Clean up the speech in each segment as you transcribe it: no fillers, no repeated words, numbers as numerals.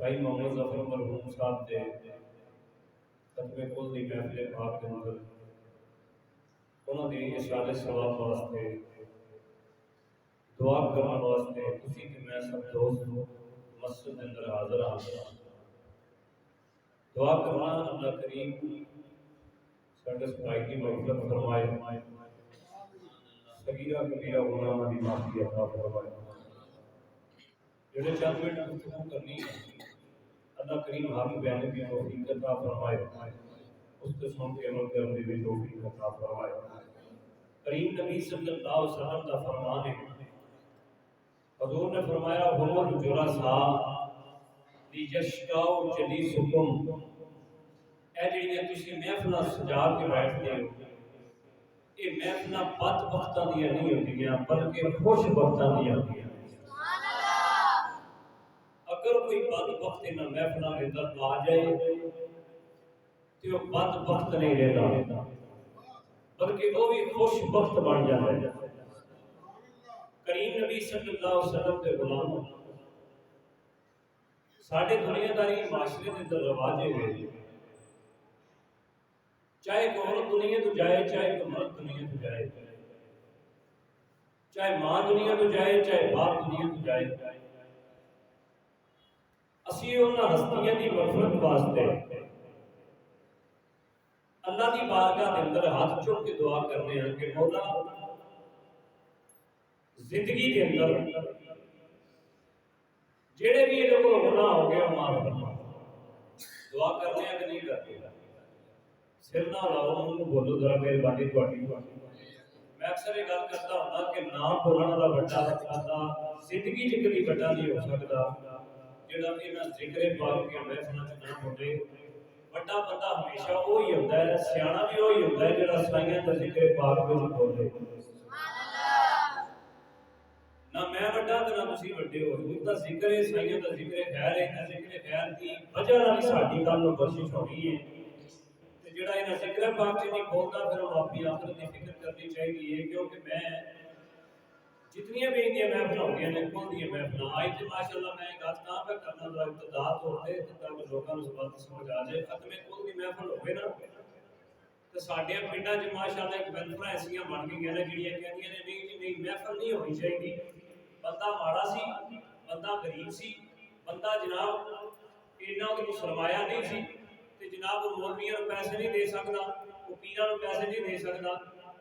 भाई मोहम्मद जफर मरहूम साहब के खतमे कुल की महफिल पाक के अंदर उन्होंने इशारे सवाब वास्ते दुआ करने वास्ते तुसी ते मैं सब दोस्त मस्जिद के अंदर हाजिर हाँ। दुआ करना अल्लाह करीम साडे सफाई की मगफिरत फरमाए, सगीरा कबीरा गुनाह की माफी अता फरमाए। जेड़े चंद मिनट गुफ्तगू करनी है अल्लाह करीम हक बयान की तौफीक अता फरमाए, उसके सुन के अमल करने की तौफीक अता फरमाए। करीम नबी सल्लल्लाहु अलैहि वसल्लम का फरमान है, हजूर ने फरमाया हुमुल जुलसा लियशकाउ जलीसुकुम, ए जेड़ियां तुसी महफिलां सजा के बैठदे हो, ये महफिलां बदबख्तां दियां नहीं होंदियां बल्कि खुश बख्तां दियां होंदियां। अगर कोई बदबख्त इन्हां महफिलां दे अंदर आ जाए तो वह बदबख्त नहीं रहता बल्कि वो भी खुश बख्त बन जाता है। करीम नबी सल्लल्लाहु अलैहि वसल्लम के गुलाम साढ़े दुनियादारी माशरे के अंदर रवाजे हुए, चाहे कोई औरत दुनिया तो जाए चाहे कोई मर्द दुनिया तो जाए, चाहे मां दुनिया तो जाए चाहे बाप दुनिया तो जाए, असी उन्हां हस्तियां की मगफिरत वास्ते अल्लाह की बारगाह के अंदर हाथ चुक के दुआ करने हैं कि मौला जिंदगी के अंदर जेड़े भी ये को गुनाह हो गया माफ फरमा। दुआ करने हैं कि नहीं करते? सिर ना लाओ मुंह बोलो जरा मेहरबानी तुहाडी। मैं अक्सर ये गल करता हूं कि ना बोलने का बड़ा बंदा जिंदगी च कभी बड़ा नहीं हो सकता जेड़ा इन्हां जिक्र पाक के महफिलां च ना बोले। बड़ा बंदा हमेशा वही होता है, सियाणा भी वही होता है जेड़ा साइयां दा जिक्र पाक विच बोले। ना मैं बड़ा ते ना तुसी बड़े हो, हजूर दा जिक्र है, साइयां दा जिक्र खैर है, इन्हां जिक्र खैर दी वजह नाल साडी कल नूं बख्शिश होनी है। ते जेड़ा इन्हां जिक्र पाक च नहीं बोलदा फिर वो अपनी आखिरत की फिक्र करनी चाहिए, क्योंकि मैं जितनी भी इन्दियां महफिलां होंदियां ने कुल दी महफिलां अज ते माशाअल्लाह मैं गल तां पे करना दा इब्तिदा होते ताकि लोकां नूं बात समझ आ जाए। खत्मे कुल दी महफिल होवे ना ते साडे पिंडां च माशाअल्लाह एक महफिलां ऐसियां बन गईयां ने जिहड़ियां कहंदियां ने नहीं जी नहीं महफिल नहीं होनी चाहिए, बंदा माड़ा सी, बंदा गरीब सी, बंदा जनाब इन्ना उहदे सरमाया नहीं सी ते जनाब मौलवियां नूं पैसे नहीं दे सकदा, वो पीरां नूं पैसे नहीं दे सकदा।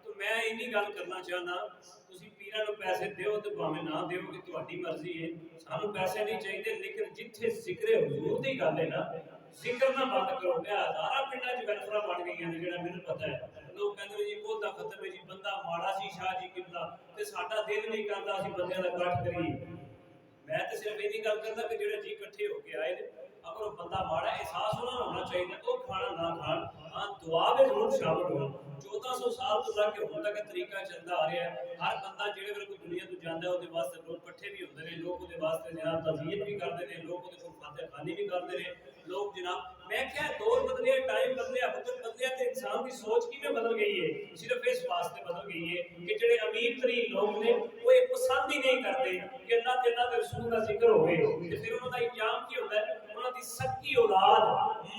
तो मैं इन्नी गल करना चाहना तुसी पीरां नूं पैसे दिओ ते भावें ना दिओ कि तुहाडी मर्जी है, सानूं पैसे नहीं चाहिए, लेकिन जिथे जिक्र हुजूर दी गल है ना जिक्र ना बंद करो। मैं हज़ारां पिंडां च महफिलां बन गईयां ने जेड़ा मैनूं पता है, लोग कहंदे जी कोल दा खत्म है जी, बंदा माड़ा सी शाह जी किबला ते साडा दिल नहीं करदा असीं बंदियां दा कट्ठ करिए। मैं तो सिर्फ इन्नी गल करदा कि जेड़े जी इकट्ठे होके आए ने अगर वो बंदा माड़ा एहसास उन्होंने होना चाहिए वो खाना ना खान, हाँ दुआ में जरूर शामिल हो। 1400 साल तो लग हुण तक तरीका चलता आ रहा है, हर बंदा जेड़े वेले कोई दुनिया तो जांदा है उहदे वास्ते लोग इकट्ठे भी होंदे ने, लोग उहदे वास्ते जनाब तज़ीयत भी करदे ने, लोग उहदे कोल फातहखानी भी करदे ने, लोग जनाब मैं क्या दौर बदले टाइम बदले वक्त बदले ते इंसान की सोच किवें बदल गई है, सिर्फ इस वास्ते बदल गई है कि जेड़े अमीर तरीन लोग ने वो ये पसंद ही नहीं करते कि अल्लाह ते अल्लाह दे रसूल दा जिक्र होवे। ते फिर उन्हां दा इंजाम की होंदा है, उन्हां दी सक्की औलाद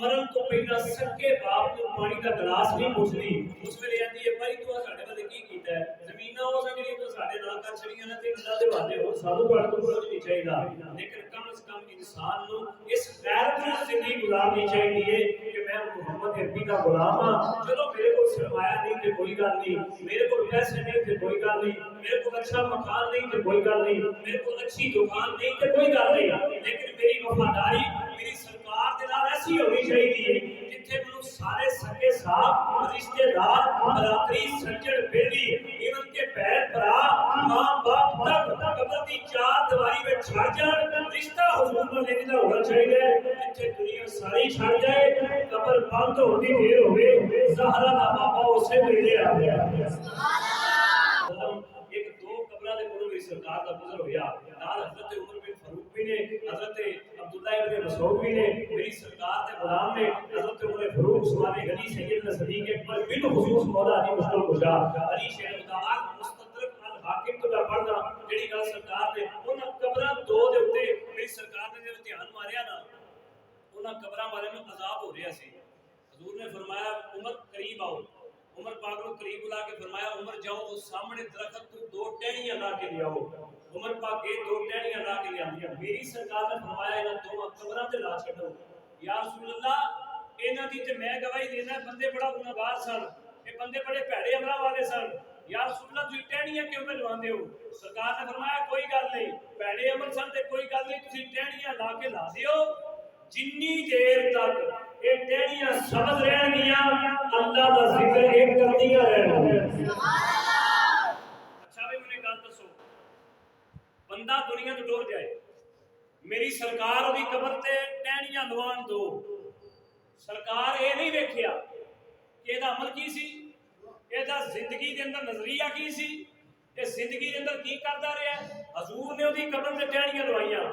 मरण तो पहला सक्के बाप नूं पानी दा गिलास नहीं पुछदी, उस वेले आंदी है भाई तू साडे वाले की कीता है, ज़मीनां उस जेहड़ियां तू साडे नाल कर छड़ियां ने ते अल्लाह दे वादे हो सानू तुहाडे कोल कुछ नहीं चाहिदा। लेकिन कम से कम इंसान नूं इस गैरत नाल जिंदगी गुजारनी चाहिए कि मैं मोहम्मद अरबी दा गुलाम हां। चलो मेरे को सरमाया नहीं ते कोई गल नहीं, मेरे को पैसे नहीं ते कोई गल नहीं, मेरे को अच्छा मकान नहीं ते कोई गल नहीं, मेरे को अच्छी दुकान नहीं ते कोई गल नहीं, लेकिन मेरी वफादारी मेरी सरकार दे नाल ऐसी होनी चाहिए जिथे मैनूं सारे सगे साहब रिश्तेदार बरादरी सज्जन बेली इवन के भैन भरा मां बाप तक कब्र दी चार दीवारी में छड़ जान, रिश्ता हुजूर नाल लिखदा होना चाहिए। जिथे दुनिया सारी छड़ जाए कब्र बंद होने दी देर होवे ज़हरा दा बाबा उसे वेले आ गया। सुभान अल्लाह। एक दो कब्रां दे कोलों मेरी सरकार दा गुज़र होया, नाल हज़रत उमर बिन फारूक भी ने, हज़रत अब्दुल्लाह इब्न मसऊद भी ने, मेरी सरकार दे गुलाम ने हज़रत उमर फारूक उस्मान गनी सैयदना सदीक अकबर बिन खुसूस मौला अली मुश्किल कुशा अली शेर खुदा मुस्तदरक अल हाकिम तो दा पढ़ना जेड़ी गल सरकार ने उन्हां कब्रां दो दे उत्ते मेरी सरकार ने जब ध्यान मारिया ना उन्होंने कबरां वाले में अजाब हो रहा सी। हजूर ने फरमाया उमर करीब आओ। उमर पाक को करीब बुला के फरमाया उमर जाओ उस सामने दरख्त को 2 टहनियां ला के ले आओ। उमर पाक के 2 टहनियां ला के ले आंदियां। मेरी सरकार ने फरमाया इन्हां दोवां कबरां ते ला छड्डो। या रसूल अल्लाह इन्हां दी ते मैं गवाही देना बंदे बड़ा गुनाहगार सन, ये बंदे बड़े भैड़े अमलों वाले सन। या रसूल अल्लाह तुसीं टहनियां क्यों मिलवांदे हो? सरकार ने फरमाया कोई गल नहीं, भैड़े अमल सन ते कोई गल नहीं, तुसीं टहनियां ला के ला दियो। जिन्नी देर तक ये टहनियां समझ रहणगियां अल्लाह दा जिक्र एक करदियां रहणगियां। सुभान अल्लाह। अच्छा भाई मैंने गल दसो, बंदा दुनिया तो टुर जाए, मेरी सरकार दी कबर ते टहनियां लवान दो, सरकार ये नहीं वेखिया कि एदा अमल की सी, एदा जिंदगी के अंदर नजरिया की सी, ये जिंदगी के अंदर की करदा रहा। हजूर ने ओदी कबर ते टहनियां लवाइयां।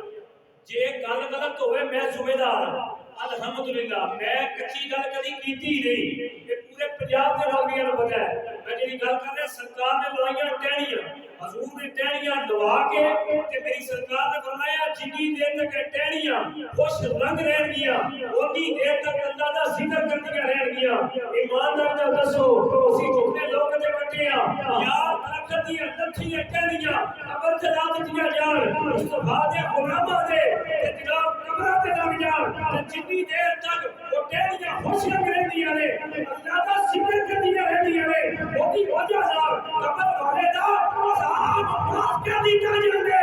जे गल गलत होवे मैं जिम्मेदार हां, अल्हम्दुलिल्लाह मैं कच्ची गल कदी कीती नहीं, ये पूरे पंजाब के लोगों को पता है। मैं जेडी गल कर रहा सरकार ने लवाइयां टहनियां, हजूर ने टहनियां लवा के ते मेरी सरकार ने फरमाया जिन्नी देर तक टहनियां खुश रंग रहणगियां उन्नी देर तक अल्लाह दा जिक्र करदियां रहणगियां। ईमानदार नाल दसो ਅਸੀਂ जितने लोग ते बैठे आ यार दरख्त दी लठियां टहनियां कबर ते ला दित्तियां जान, मुस्तफा दे गुलामां दे ते जनाब कबरां ते लग जान ते जिन्नी देर तक वो टहनियां खुश रंग रहंदियां ने अल्लाह दा जिक्र करदियां रहंदियां ने ओदी वजह नाल कबर वाले दा अज़ाब माफ कर दित्ता जांदे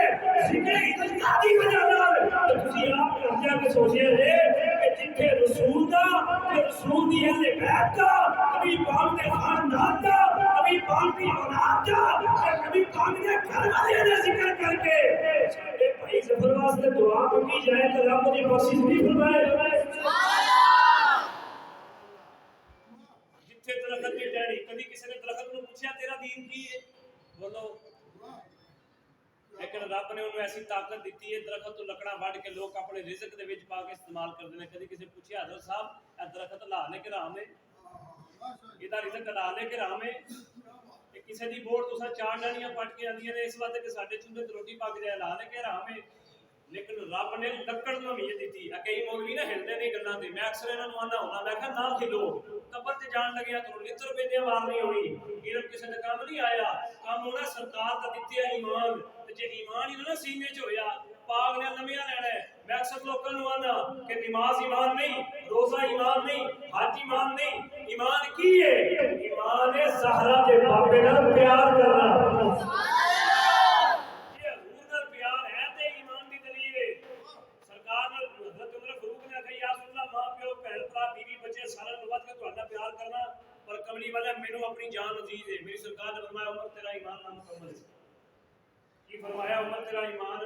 जिक्र इल्लाह दी वजह नाल। ते तुसीं आप कर जाके सोचिए रे कि जिथे रसूल दा ते रसूल दी अहले बैत दा कभी पाक दे खानदान दा कभी पाक दी औलाद दा ते कभी पाक दे घर वाले दा जिक्र करके साडे भाई ज़फर वास्ते दुआ मंगी जाए तो रब दी बख्शिश भी फरमाए। सुभान अल्लाह। जिथे दरख्त दी टहनी कभी किसी ने दरख्त नूं पूछया तेरा दीन की है, बोलो, लेकिन रब ने उन्हें ऐसी ताकत दी है दरख्त तो लकड़ा वढ़ के लोग अपने रिजक दे विच पा के इस्तेमाल करते हैं। कभी किसी पूछया हजरत साहब ए दरख्त ला ले के राम है, इहदा रिजक ला ले के राम है, किसी दी बोर तुसा 4 डानियां पट के आंदियां ने इस वास्ते कि साडे चूल्हे ते रोटी पक जाए, ला ले के राम है। लेकिन रब ने लकड़ नूं अहमियत दी। कई मौलवी ना हिलदे नहीं गल्लां ते, मैं अक्सर इन्हां नूं आंदा हुंदा मैं कहा ना खिलो, कबर ते जान लग्या तो लित्र रुपए दी आवाज नहीं होनी, इल्म किसी दे काम नहीं आया, काम होना सरकार दा दित्तिया ईमान। ते जे ईमान ही ना सीने च होया पाक ने लम्या लेना है। मैं अक्सर लोकां नूं आंदा कि नमाज ईमान नहीं, रोजा ईमान नहीं, हज ईमान नहीं, ईमान की है? ईमान है ज़हरा दे बाबे नाल प्यार करना। कमली वाला मेनू अपनी जान अजीज है। मेरी सरकार ने फरमाया उमर तेरा ईमान ना मुकम्मल है। की फरमाया उमर तेरा ईमान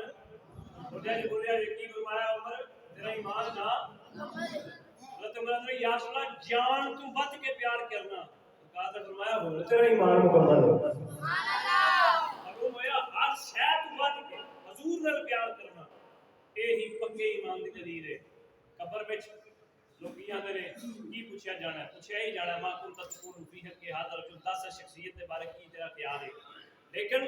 बोलिया की फरमाया उमर तेरा ईमान ना हज़रत उमर ने या रसूल जान तू बच के प्यार करना, सरकार ने फरमाया हो तेरा ईमान मुकम्मल है। सुभान अल्लाह। मालूम होया हर शय तू बच के हुजूर नाल प्यार करना यही पक्के ईमान दी दलील है। कब्र विच लोग आते ने की पूछा जाना, पूछा ही जाना मां कुल तस्कून फी है के हादर जो 10 शख्सियत के बारे की तेरा ख्याल है। लेकिन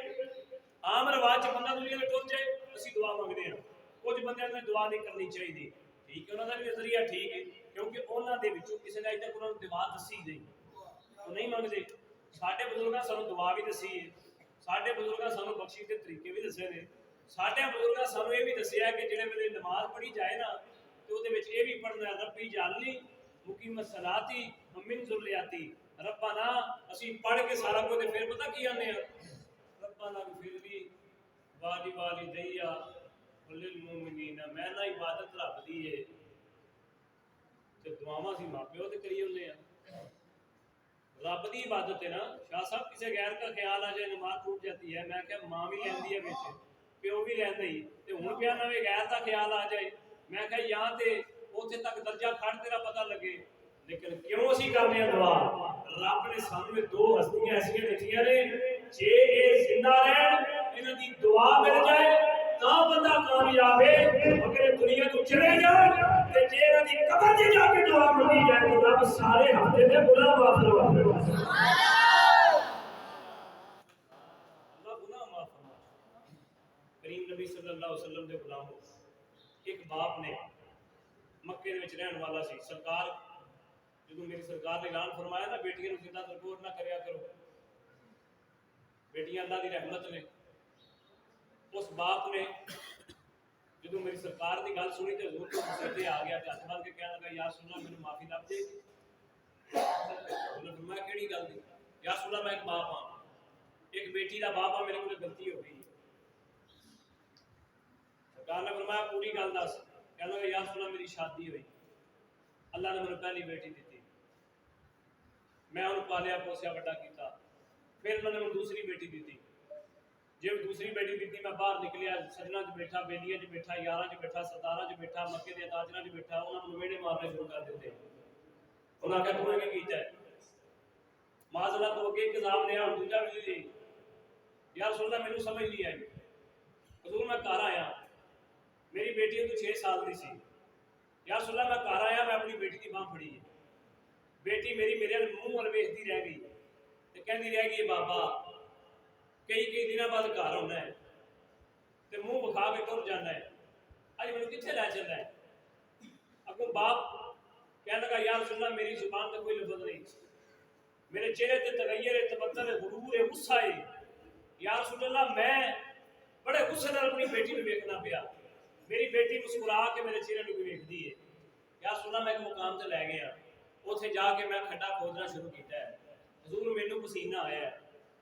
आम रिवाज बंदा दुनिया में टुर जाए असि दुआ मंगते हैं, कुछ बंदे ने दुआ नहीं करनी चाहिए, ठीक है उन्होंने भी नजरिया ठीक है क्योंकि उन्होंने दे विचों किसी ने अज तक उन्होंने दुआ दसी नहीं, वो नहीं मंगते। साडे बुजुर्गां सानू दुआ भी दसी है, साडे बुजुर्गां सानू बख्शिश के तरीके भी दसे ने, साडे बुजुर्गां सानू ये भी दसिया कि जिहड़े वेले नमाज पढ़ी जाए ना तो ਉਹਦੇ ਵਿੱਚ ਇਹ ਵੀ ਪੜਨਾ ਰੱਬੀ ਜਾਲੀ ਮੁਕੀਮਤ ਸਲਾਤੀ ਮਿਨ ਜ਼ੁਰਰਿਆਤੀ। ਰੱਬਾਨਾ ਅਸੀਂ ਪੜ ਕੇ ਸਾਰਾ ਕੁਝ ਤੇ ਫਿਰ ਪਤਾ ਕੀ ਆਨੇ ਆ ਰੱਬਾਨਾ ਫਿਰ ਵੀ ਵਾਲੀ ਵਾਲੀ ਦਈਆ ਲਿਲ ਮੁਮਿਨੀਨਾ। ਮੈਂ ਨਾ ਇਬਾਦਤ ਰੱਬ ਦੀ ਏ ਤੇ ਦੁਆਵਾਂ ਸੀ ਮਾਪਿਓ ਤੇ ਕਰੀ ਹੁੰਦੇ ਆ। रब की इबादत है ना। शाह साहब किसी गैर का ख्याल आ जाए नमाज टूट जाती है, मैं क्या मां भी लैंदी है विच प्यो भी लैंदा ही ते हुण पिया नवे गैर का ख्याल आ जाए, मैं क्या यहाँ ते उत्थे तक दर्जा खड़ तेरा पता लगे। लेकिन क्यों असीं करने आ दुआ? रब ने सानू दो हस्तियां ऐसियां दित्तियां ने जे ये जिंदा रहन इन्हां दी दुआ मिल जाए तां बंदा कामयाब है, अगर दुनिया तो चले जाए ते जे इन्हां दी कब्र ते जाके दुआ मंगी जाए तो रब सारे हफ्ते दे गुनाह माफ करवा देगा। सुभान अल्लाह। अल्लाह गुनाह माफ फरमाए। करीम नबी सल्लल्लाहु अलैहि वसल्लम दे गुलामों एक बाप ने मक्के दे विच रहण वाला सी। सरकार जो मेरी सरकार ने ऐलान फरमाया ना बेटियां जिंदा दरगोर ना करया करो, बेटियां अल्लाह की रहमत ने, उस बाप ने जो मेरी सरकार की गल सुनी तो हजूर को सीधे आ गया, हथ बन के कहने लगा या सुना मैंने माफी लभ जाएगी। उन्हें फरमाया किहड़ी गल दी? या सुना मैं एक बाप हाँ, एक बेटी का बाप हाँ, मेरे को गलती हो गई। सरकार ने फरमाया पूरी गल दस। कहने लगा या सुना मेरी शादी हुई, अल्लाह ने मैंने पहली बेटी दी, मैं उन्होंने पालिया पोसिया वड्डा किया, फिर उन्होंने मैंने दूसरी बेटी दी। जो दूसरी बेटी दी मैं बाहर निकलिया, सजना च बैठा, बेलिया च बैठा, यारा च बैठा, सरदारा च बैठा, मक्के के ताजरा च बैठा, उन्होंने वेड़े मारने शुरू कर दिते। उन्हें आख्या तू की कीता है? माजला तो अगे इंतजाम लिया, हम दूजा भी दे यार सुनना मैनू समझ नहीं आई। हजूर मैं घर आया, मेरी बेटी तो 6 साल की सी। यार सुनना मैं घर आया, मैं अपनी बेटी की बांह फड़ी है, बेटी मेरी मेरे मूँह वाल वेखती रह गई तो कहती रह गई बाबा कई कई दिनों बाद घर आना है तो मूँह विखा के तुर जाना है, अज मैं कितने लै चलना है? अगों बाप कह लगा यार सुनना मेरी जुबान का कोई लफज नहीं, मेरे चेहरे से तगैर है, तबत्तर है, गुरूर है, गुस्सा है। यार सुनना मैं बड़े गुस्से नाल अपनी बेटी को वेखना पिया, मेरी बेटी मुस्कुरा के मेरे चेहरे को वेखती है। यार सुनना मैं एक मुकाम से लै गया, उत्थे जाके मैं खड्डा खोदना शुरू किया है। हजूर मैनू पसीना आया,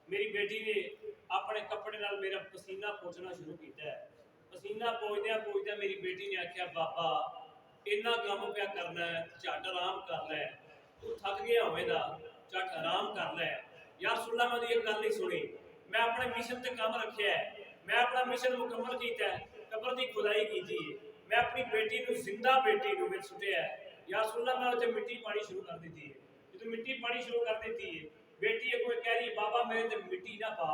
मेरी बेटी ने अपने कपड़े नाल मेरा पसीना पोंछना शुरू किया है। पसीना पोंछद्या पोंछद्या मेरी बेटी ने आख्या बाबा इन्ना काम पिया करना है, झट आराम कर लै, तू थक गया होवेगा, झट आराम कर लै। यार सुनना मैं एक गल नहीं सुनी, मैं अपने मिशन से काम रखिया है, मैं अपना मिशन मुकम्मल किया है, कबर की खुदाई की है, मैं अपनी बेटी को जिंदा बेटी को मैं सुटिया है। यार सुनना मैं उत्थे मिट्टी पानी शुरू कर दी है, जो मिट्टी पानी शुरू कर दी है, बेटी अगो कह रही बाबा मेरे ते मिट्टी ना पा,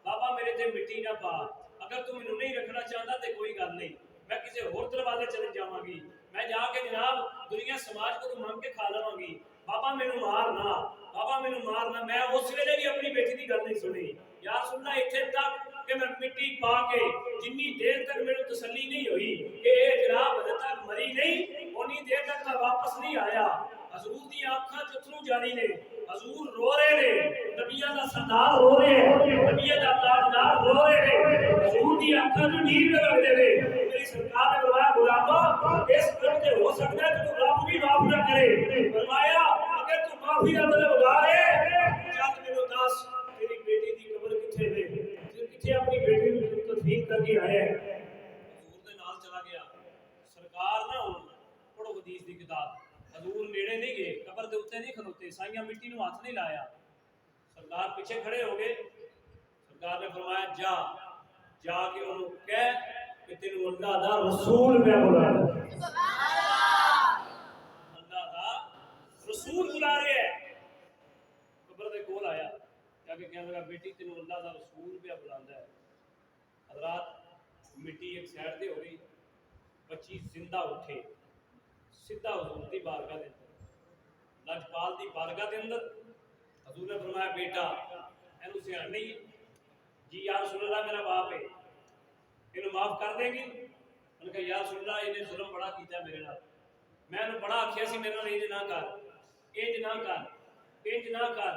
बाबा मेरे ते मिट्टी ना पा, अगर तू मैनू नहीं रखना चाहता तो कोई गल नहीं, मैं किसी होर दरवाजे चले जावांगी, मैं जाके जनाब दुनिया समाज को तो मांग के खा लवांगी, बाबा मैनू मार ना, बाबा मैनू मार ना। मैं उस वेले भी अपनी बेटी की गल नहीं सुनी। यार सुनना इत्थे तक कि मैं मिट्टी पा के जिन्नी देर तक मेरे तसल्ली नहीं हुई कि जनाब हजे तक मरी नहीं, उन्नी देर तक मैं वापस नहीं आया। हजूर दी आंखां अथरू जारी ने, हजूर रो रहे ने, नबियां दा सरदार रो रहे हैं, नबियां दा ताजदार रो रहे हैं, हजूर दी आंखां च नीर लगदे ने। मेरी सरकार ने फरमाया गुलामा इस गल ते हो सकता है तू रब भी माफ ना करे। फरमाया अगर तू माफी दा मतलब उगा ले चल मेनू दस तेरी बेटी दी कब्र किथे वे, किथे अपनी बेटी को तदफीन करके आया है। हजूर दे नाल चला गया। सरकार ना पढ़ो हदीस दी किताब, हजूर नेड़े नहीं गए, कबर के उत्ते नहीं खलोते, साइयां मिट्टी नूं हाथ नहीं लाया, सरकार पीछे खड़े हो गए। सरकार ने फरमाया जा जाके उन्होंने कह कि तेनू अल्लाह दा रसूल मैं बुलाया, अल्लाह दा रसूल बुला रहे है। कबर दे कोल आया, जाके कहने लगा बेटी तेनू अल्लाह दा रसूल पे बुलांदा है। हजरात मिट्टी एक साइड ते हो गई, बच्ची जिंदा उठे सीधा हजूर की बारगाह के अंदर, लजपाल की बारगाह के अंदर। हजूर ने फरमाया बेटा इनू सियाण नहीं जी, यार सुन ला मेरा बाप है, इनू माफ कर देगी? उन्होंने कहा यार सुन ला इन्हें जुल्म बड़ा किया मेरे नाल, मैं इन्हू बड़ा आखिया सी मेरे नाल इंज ना कर, इंज ना कर, इंज ना कर,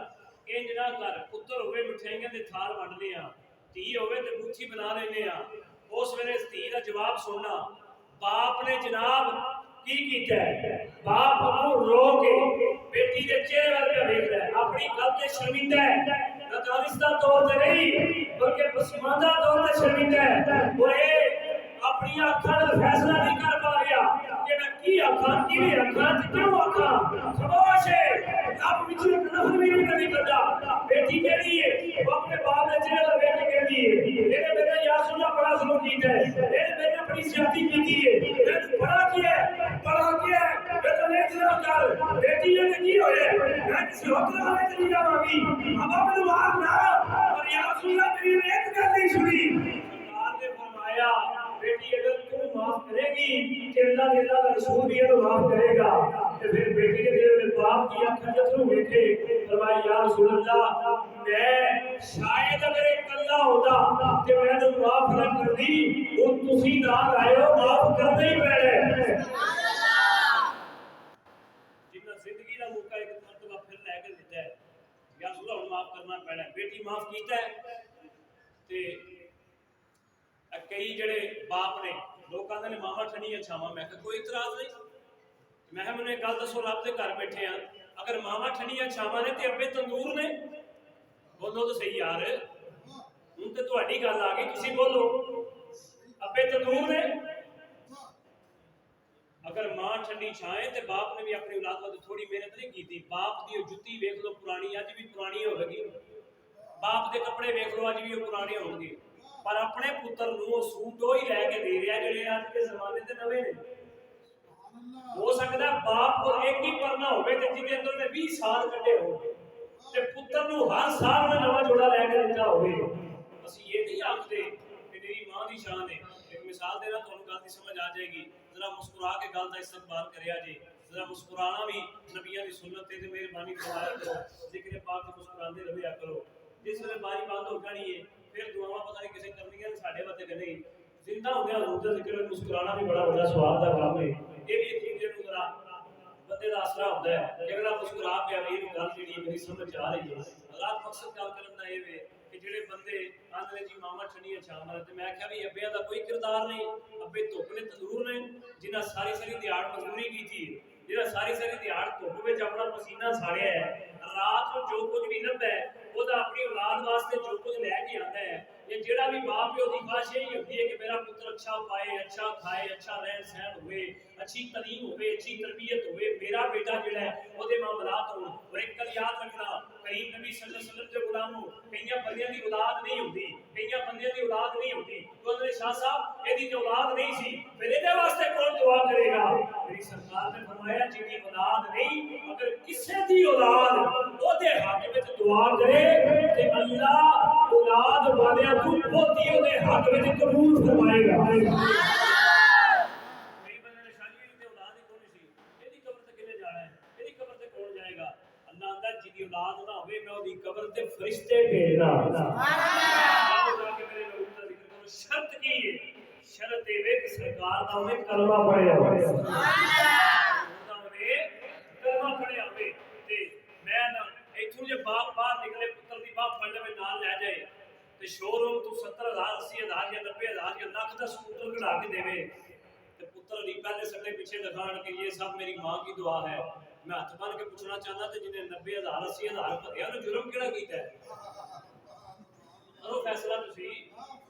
इंज ना कर। पुत्तर होवे मिठाइयां दे थाल वंडने आ, धी होवे ते बूथी बना लेने आ। उस वेले धी दा जवाब सुनना, बाप ने जनाब की कीता है, बाप को रो के बेटी के चेहरे वाल देख रहा है, अपनी गल ते शर्मिंदा है, नदानिस्ता तौर ते नहीं बल्कि पसमानदा तौर ते शर्मिंदा है। और ये अपनी आंखां दा फैसला नहीं कर पा रहा कि मैं की आंखां किवें आंखां ते क्यों आंखां। खामोश है, रब विच एक लफ्ज़ भी नहीं करदा। बेटी कहदी है वो अपने बाप दे चेहरे वाल देख के कहदी है मेरे बेटे यार सुना बड़ा जुल्म कीता है, मेरे बेटे बड़ी ज्यादती कीती है, मैं बड़ा किया है, बड़ा किया है, मैं तो नहीं चला कर। बेटी ने की होया मैं किसी होटल वाले चली जावांगी, अब मैनू मार ना। और यार सुना मेरी एक गल नहीं सुनी। सरकार ने फरमाया बेटी अगर तू माफ करेगी कि अल्लाह तेरा रसूल भी तो माफ करेगा। तो फिर बेटी के दिल में बाप की आंखें अथरू देखे, फरमाया या रसूल अल्लाह मैं शायद अगर एक कल्ला होता कि मैंने माफ ना कर दी, हुण तुसीं नाल आए हो माफ करना ही पैना है। पैना, बेटी माफ किया है। ते कई जड़े बाप ने लोग कहते हैं मामा ठंडिया छावा, मैं कोई इतराज नहीं। मैं मैंने एक गल दसो, रब के घर बैठे हैं, अगर मामा ठंडिया छावा ने तो अब्बे तंदूर ने, बोलो तो सही यार, हूं तो तुहाडी गल आ गई, तुसीं बोलो अब्बे तंदूर ने। अगर मां ठंडी छाए तो बाप ने भी अपनी औलाद वास्ते थोड़ी मेहनत नहीं की। बाप की जुत्ती वेख लो पुरानी, अज भी पुरानी होगी, बाप के कपड़े वेख लो अज भी पुराने होंगे, पर अपने पुत्र नूं सूट वो ही लैके दे रहा जिहड़े अज के जमाने के नवे ने। हो सकता बाप को एक ही परना हो जिहदे अंदर ने 20 साल कटे हो, पुत्र नूं हर साल में नवा जोड़ा लैके दिता हो। असीं ये नहीं आखते कि मेरी मां की शान है। एक मिसाल देना, तुहानूं गल दी समझ आ जाएगी। जरा मुस्कुरा के गल का इस्तकबाल करिया जे, जरा मुस्कुराना भी नबियां दी सुन्नत है, मेहरबानी फरमाया करो, जिक्र पाक ते मुस्कुराते रहिया करो। जिस वेले बारी बंद हो जानी है फिर दुआवां पता नहीं किसे करनी है, साडे वास्ते करनी। जिंदा होंदे हजूर दा जिक्र मुस्कुराना भी बड़ा बड़ा सवाब दा काम है। ये भी एक दूजे नूं जरा बंदे दा आसरा होंदा है कि अगला मुस्कुरा पिया, ये गल जिहड़ी मेरी समझ आ रही है। अल्लाह मकसद गल करन दा ये वे कि जेडे बंदे आंदे जी मामा ठंडिया छावां, ते मैं आख्या भी अब्बे दा कोई किरदार नहीं, अब्बे धुप ने तंदूर ने, जिन्हां सारी सारी दिहाड़ मजदूरी की थी, जिन्हां सारी सारी दिहाड़ धुप विच अपना पसीना साड़िया है, रात को जो कुछ भी लभदा है ओदा अपनी औलाद वास्ते जो कुछ लैके आंदा है। ये जेड़ा भी बाप है ओदी ख्वाहिश यही होती है कि मेरा पुत्र अच्छा पाए, अच्छा खाए, अच्छा रहन सहन होवे, अच्छी तालीम होवे, अच्छी तरबियत होवे, मेरा बेटा जेड़ा है ओदे मामलात हो। और एक गल याद रखना, करीम नबी सल्लल्लाहु अलैहि वसल्लम दे गुलामों, कईयां बंदियां दी औलाद नहीं होंदी, कईयां बंदियां दी औलाद नहीं होंदी, तो उन्होंने शाह साहब एदी ते औलाद नहीं सी, फिर एदे वास्ते कौन दुआ करेगा? मेरी सरकार ने फरमाया जिहदी औलाद नहीं, अगर किसी दी औलाद ओदे हक विच दुआ करे ते अल्लाह औलाद वाले को पोती ओदे हक विच कबूल फरमाएगा। कई बंदे ने शादी दी औलाद ही कोई सी, एदी कब्र ते किने जाना है, एदी कब्र ते कौन जाएगा? अल्लाह आंदा जिहदी औलाद ना होवे मैं ओदी कब्र ते फरिश्ते भेजना। सुभान अल्लाह। जाके मेरे लोग दा जिक्र करो। शर्त की है? शर्त ये वे कि सरकार दा ओने कलमा पढ़िया होवे। सुभान अल्लाह। ओने कलमा पढ़िया होवे ते मैं ना इथों जे बाप बाहर निकले पुत्र दी बाप फड़ लवे नाल ले जाए ते शोरूम तू 70,000 80,000 या 90,000 या लाख का स्कूटर कढ़ा के देवे ते पुत्र दी पहले सटे पीछे दिखाण के ये सब मेरी मां की दुआ है। मैं हाथ बन के पूछना चाहता ते जिन्हें 90,000 80,000 भरिया उन्हें जुर्म केड़ा कीता है? करो फैसला तुसी।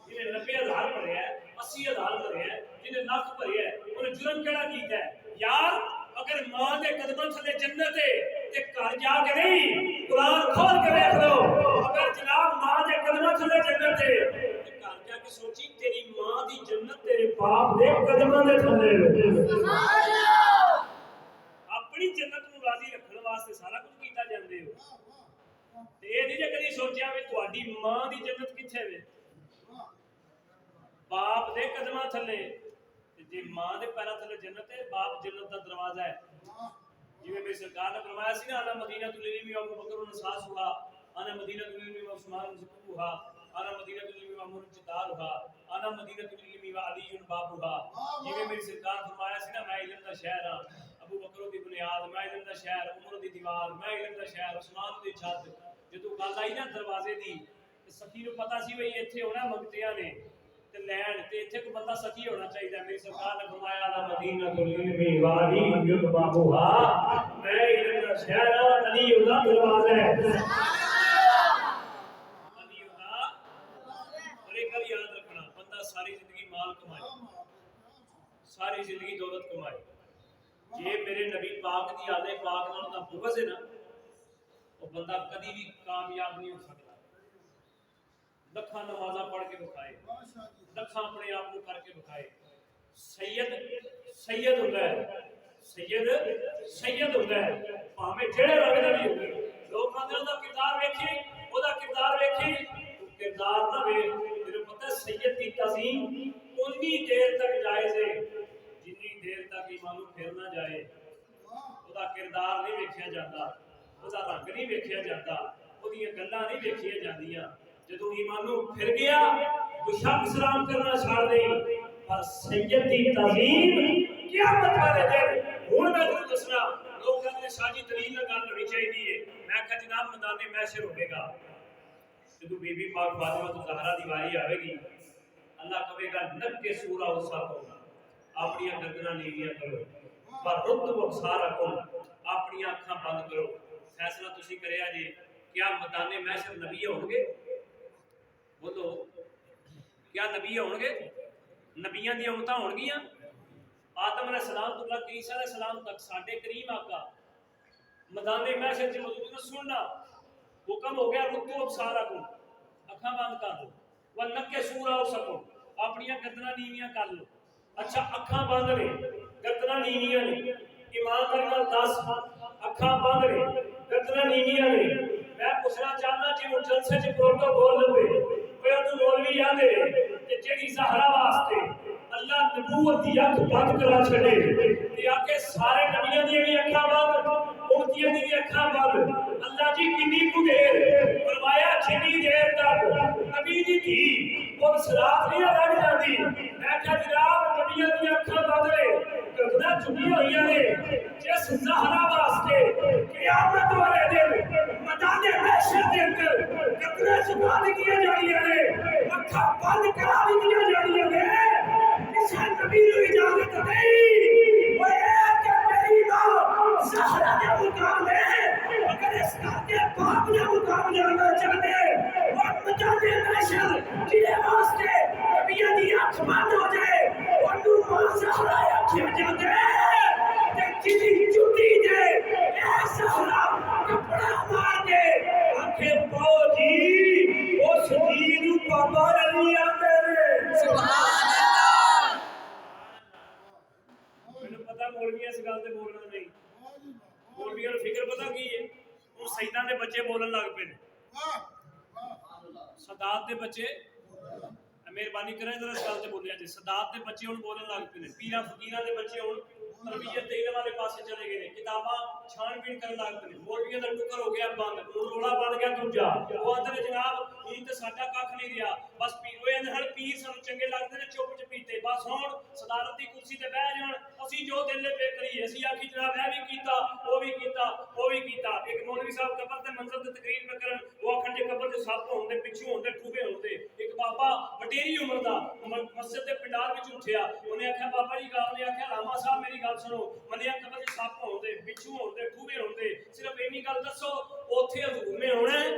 जिन्हें 90,000 भरिया 80,000 भरिया, जिन्हें लाख भरिया उन्हें जुर्म केड़ा कीता है? यार अगर मां के कदमों थले जन्नत है ते घर जाके नहीं, कुरान खोल के देख लो, अगर जनाब मां के कदमों थले जन्नत है ते घर जाके सोची तेरी मां दी जन्नत तेरे बाप दे कदमों दे थले है। सुभान अल्लाह। अपनी जन्नत नूं राजी रखण वास्ते सारा कुछ कीता जांदे हो ते ये नहीं जे कदी सोचिया वे तुहाडी मां दी जन्नत किथे वे? बाप दे कदमों थले। जे मां दे पैरां थले जन्नत है, बाप जन्नत दा दरवाजा है। जिवें मेरी सरकार ने फरमाया सी ना, अना मदीनतुल इल्मी व अबू बकर नसासुहा, अना मदीनतुल इल्मी व उस्मान ज़ुकुहा, अना मदीनतुल इल्मी व अमर जिदारुहा, अना मदीनतुल इल्मी व अली बाबुहा। जिवें मेरी सरकार फरमाया सी ना, मैं इल्म दा शहर हां, अबू बकर दी बुनियाद, मैं इल्म दा शहर, उमर दी दीवार, मैं इल्म दा शहर, उस्मान दी छत। जदों गल आई ना दरवाजे दी, ते सखी नूं पता सी भई इत्थे होना मंगतियां ने लैन ते इत्थे कोई बंदा सखी होना चाहिए। मेरी सरकार ने फरमाया ना मदीनतुल इल्मी व अली बाबुहा, मैं इल्म दा शहर अली उदा दरवाजा है। अली उदा। और एक गल याद रखना, बंदा सारी जिंदगी माल कमाए, सारी जिंदगी दौलत कमाए, जे मेरे नबी पाक दी आले पाक नाल दा बुग़्ज़ है ना, वो बंदा कभी भी कामयाब नहीं हो सकता। लखा नमाजा पढ़ के दिखाए, लखा अपने आप को करके दिखाए, सैयद सैयद होता है, सैयद सैयद होता है, भावें जेड़े रंग दा भी होवे। लोग कहंदे ओदा किरदार वेखी, ओदा किरदार वेखी, तू किरदार ना वेख, तेरे पता सैयद दी तज़ीम उन्नी देर तक जायज़ है जिन्नी देर तक ईमान फिर ना जाए। ओदा किरदार नहीं वेखिया जाता, ओदा रंग नहीं वेखिया जाता, ओदियां गल्लां नहीं वेखिया जांदियां। जदों ईमानों फिर गया बुशक सलाम करना छाड़ दे, पर सैयद दी तज़ीम क़यामत वाले दिन। हुण मैं तुहानूं दसना, लोग कहंदे शाह जी दलील नाल गल होनी चाहिदी है। मैं कहा जनाब मैदाने महशर होवेगा, जो बीबी पाक फातिमा तो ज़हरा दी वारी आवेगी, अल्लाह कहेगा नक्के सूरा उसाको अपनी गर्दना नीवियां करो, पर रुद्द अबसारकुम अपनी अखां बंद करो। फैसला तुसी करिया जी, क्या मैदाने महशर नबी होंगे? बोलो, क्या नबी होंगे? नबियां दी उम्मतां होणगियां। आदम अलैहिस्सलाम तो लग ईसा अलैहिस्सलाम तक साडे करीम आका मैदाने महशर च मौजूद ने। सुनना हुक्म हो गया, रुद्दू अबसारकुम अखां बंद कर दो, व नक्के सूरा उसाको अपनी गर्दना नीवियां कर लो। अच्छा, अखां बंद ने, गर्दना नीवियां ने, ईमानदारी नाल दस अखां बंद ने, गर्दना नीवियां ने। मैं पूछना चाहना जी वो जलसे च प्रोटोकॉल लवे कोई उन्हें मौलवी आंदे ते जेड़ी ज़हरा वास्ते अल्लाह नबूवत दी अख बंद करा छड़े ते आके सारे नबियां दी भी अखां बंद, उम्मतियां दी भी अखां बंद। अल्लाह जी कितनी कु देर फरमाया, जितनी देर तक नबी दी थी और सलात नहीं लग जाती। मैं क्या जनाब नबियां दी अखां बंद ने, गर्दना चुकी हुई ने, जिस ज़हरा वास्ते क़यामत वाले दिन मैदाने महशर दे अंदर गर्दना झुका दित्तियां जानियां ने, अखां बंद करा दित्तियां जानियां ने, किसी नबी को इजाजत नहीं। वो एक मेरी मां ज़हरा के मुकाबले अगर इस करके बाप ने मुकाबले जाना चाहते, वो मैदाने महशर जिन्हें वास्ते नबियां दी अख बंद हो जाए, वो मां ज़हरा आखिया जाते ते जिदी जुटी दे ज़हरा कपड़ा मार के आखे पाओ जी उस दी नूं बाबा अली आंदे ने। सुभान अल्लाह। मैनूं पता मौलवियां इस गल ते बोलना नहीं, मौलवियां नूं फिक्र पता की है, हुण सईदां दे बच्चे बोलन लग पे ने, सदात दे बच्चे मेहरबानी करें जरा इस गल ते बोलिया जी, सदात दे बच्चे हुण बोलन लग पे ने, पीरां फकीरां दे बच्चे हुण तरबियत ते इल्म वाले पासे चले गए ने, किताबां छानबीन करन लग पे ने, मौलवियां दा टुकर हो गया बंद, हुण रोला बन गया दूजा। वो आंदे ने जनाब हुण ते साडा कख नहीं रहा, बस पीर होए ने, हर पीर सानूं चंगे लगदे ने, चुप चपीते बस हुण सदारत दी कुर्सी ते बैठ जाण, असीं जो दिल पे करिए, असीं आखी जनाब ऐ भी कीता, वो भी कीता, वो भी कीता। एक मौलवी साहब कबर दे मंजर ते तकरीर पे करन, वो आखण जे कबर दे सप होंदे, पिछू होंदे, ठूबे होंदे। एक बाबा वडेरी उम्र दा मस्जिद दे पंडाल विच उठिया, उन्हें आख्या बाबा जी गाल ने आख्या लामा साहब मेरी गल सुनो, मन्निया कबर दे सप होंदे, पिछू होंदे, ठूबे होंदे, सिर्फ इन्नी गल दसो ओथे हजूर ने आउणा है?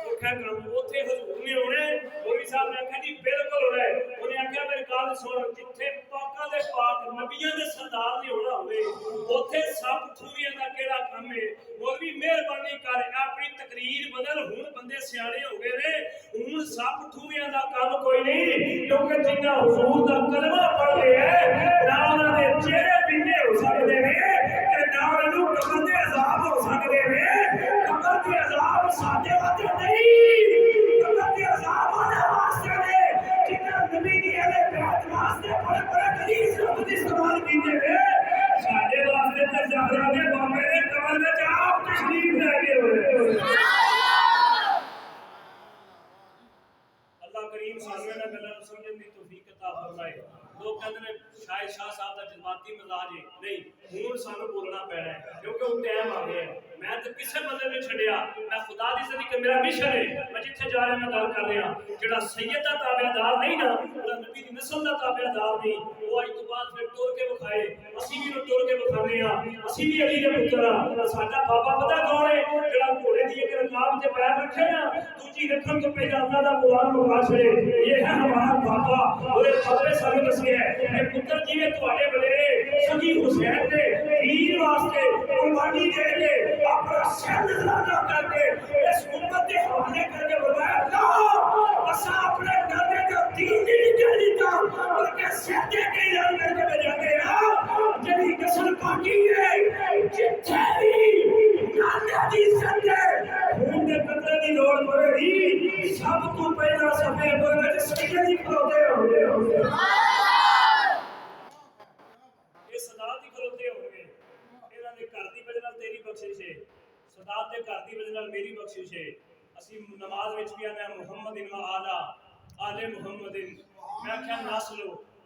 उथे हजूर ने आउणा है? मौलवी साहब ने आख्या जी बिल्कुल आउणा है। उन्हें आख्या मेरी गल सुन, जिथे पाकां दे पाक नबियां दे सरदार ने आउणा होवे उथे सप ठूबियां दा केड़ा काम है? मौलवी मेहरबानी कर अपनी तकरीर बदल, हुण बंदे सियाणे हो गए ने, हुण सप ठूबियां दा काम कोई नहीं, क्योंकि जिन्ना हुजूर दा कलमा पढ़ लिया ना उन्हां दे चेहरे पीले हो सकदे ने ते ना उन्हां नूं कबर दे अजाब हो सकदे ने। कबर दे अजाब साडे वास्ते नहीं, कबर दे अजाब वाले वास्ते ने जिन्ना नबी दी अहले बैत वास्ते बड़े बड़े गलीज लफ्ज़ इस्तेमाल कीते ने, साडे वास्ते ते ज़हरा दे बाबे ने कबर विच आप तशरीफ लै गए होए। अल्लाह करीम सानू इन्हां गल्लां नूं समझण दी तौफीक अता फरमाए। लोग कहते हैं शायद शाह साहब का जज्बाती मिजाज है, नहीं, हुण सानू बोलना पैना है क्योंकि वो टाइम आ गया है। मैं तो किसी बंदे ने छड़िया, मैं खुदा दी सदी मेरा मिशन है, मैं जिथे जा रहा मैं गल कर रहा, जो सैयद का ताबेदार नहीं ना, नबी की नस्ल का ताबेदार नहीं, वो अज तो बाद फिर टुर के विखाए, असीं भी टुर के विखाने, असीं भी अली दे पुत्तर हाँ। साडा बाबा पता कौन है? जो घोड़े की एक रकाब से पैर रखे ना, दूजी रखन तो पहले अल्लाह का कुरान मुका छड़े, ये है हमारा बाबा। और बाबे सानू दसिया है पुत्र जी ने तुहाडे वडेरे सगी हुसैन ने दीन वास्ते कुर्बानी दे के अपना सिर नजराना करके इस उम्मत के हवाले करके बताया, अल्लाह असा अपने नाने का दीन नहीं निकल देता, बल्कि सिर दे के ऐलान करके भेजांगे ना जेडी नस्ल बाकी है, जिथे भी नाने दी इज्जत है खून दे कतरे दी लोड़ पवेगी, सब तो पहला सफे पर विच सैयद ही खलोते होंगे, ये सदात ही खलोते होंगे। इन्हां दे घर दी वजह नाल तेरी बख्शिश है, सदात दे घर दी वजह नाल मेरी बख्शिश है। असीं नमाज विच भी आने मुहम्मद इन आला आले मुहम्मदिन, मैं क्या नस्ल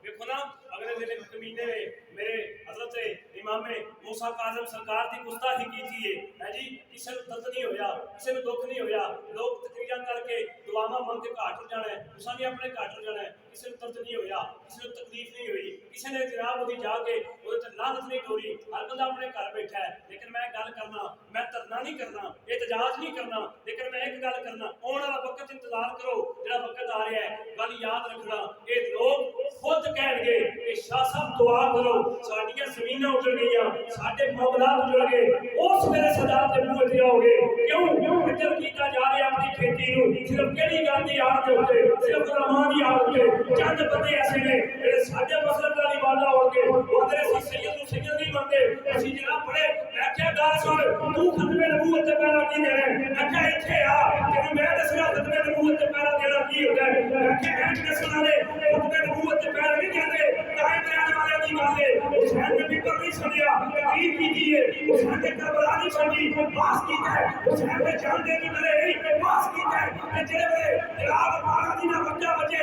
देखो ना, अगले दिन कमीने ने मेरे हजरत इमाम इमाम मूसा काज़म सरकार की गुस्ताखी की थी है जी, किसी को दर्द नहीं होया, किसी को दुख नहीं होया, लोग तकरीरां करके दुआवां मंग के घाट जाना है, तुसां भी अपने घाट जाना है, किसी को दर्द नहीं होया, किसी को तकलीफ नहीं हुई, किसी ने जनाब उहदी जाके उहदे ते लानत नहीं टोरी, हर बंदा अपने घर बैठा है। लेकिन मैं गल करना, मैं धरना नहीं करना, एहतजाज नहीं करना, लेकिन मैं एक गल करना, आने वाला वक्त इंतजार करो, जेड़ा वक्त आ रहा है, गल याद रखना, ये लोग खुद कहणगे कि शाह साहब दुआ करो, साडियां ज़मीनां उजड़ गईयां, साडे मामलात उजड़ गए, उस वेले सदारत दे मूंह ते आओगे। क्यों फिक्र कीता जा रहा अपनी खेती नूं, सिर्फ केड़ी गल दी आड़ दे उत्ते, सिर्फ रहमान दी आड़ ते चंद बंदे ऐसे ने जेड़े साडे मसलक दा इबादा होणगे, ओदे असीं सैयद नूं सैयद नहीं मनदे, असीं जनाब बड़े मैं क्या गल सुन, तू खतमे नबूवत ते पैरा की देना, मैं क्या इत्थे आ तेनूं मैं दसना खतमे नबूवत ते पैरा देना की हुंदा है, मैं क्या ऐंठ दसण वाले खतमे नबूवत ते पैरा नहीं देंदे, कायम रहने वाले दी गल है। हुसैन ने बिल्कुल नहीं छड्डिया, तकरीर की है, हुसैन ने करबला नहीं छड्डी, पास कीता है, हुसैन ने जान दे दी मेरे नहीं पास कीता है, ते जेड़े जनाब 12 दिन बच्चा बचे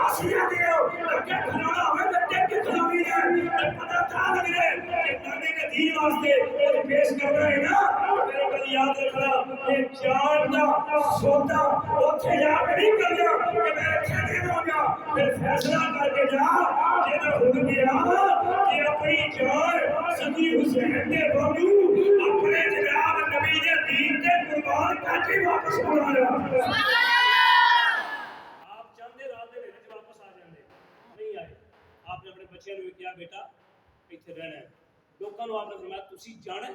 आसिया दियो अगे खलोना होवे ते टेक के खलोनी है, ते पता था लग रहा है कि करने के दीन वास्ते और पेश कर रहे हैं ना, मेरे को याद रखना ये जान दा सौदा ओथे जाके नहीं करना कि मैं अच्छा दे दूंगा, फिर फैसला करके जा जे मैं हुन गया कि अपनी जान सदी हुसैन दे बाबू अपने जनाब नबी दे दीन ते कुर्बान करके वापस बुलाया। आप चाहते रात दे विच वापस आ जांदे, नहीं आए। आपने अपने बच्चों को क्या बेटा इत्थे रहना है, लोगों को आपने फरमाया तुसी जाना